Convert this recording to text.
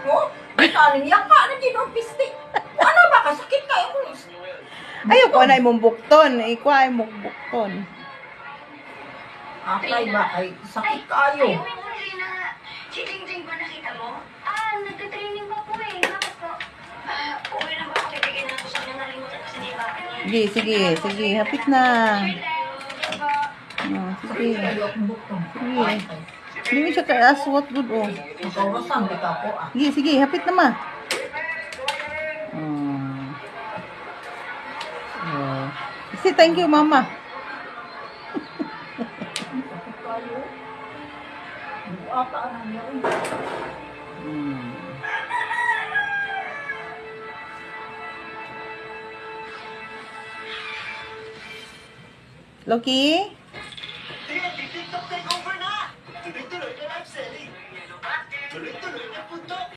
mo. Kaling yaka na ginumpiste. Ano ba kasakit kayo ko? Ayoko na imong bukton. Ikaw ay mong bukton. Akay ba ay sakit kayo. Ay, may huli na si Jingjing ba nakita mo? Ah, nagtitraining pa po eh. Bakit po? Uwi na ba ako bibigyan ng gusto niya nalimutan kasi niya yung bata niya? Sige. Hapit na. Sige. Ayok bukton. Sige. Hindi mo siya ka-aswat good oh. Makawasan di ka po ah. Sige. Hapit na ma. Say thank you, mama. Kayo. Ata na niya rin. Loki? TikTok takeover na! Tuloy-tuloy na live selling. Tuloy-tuloy na punto.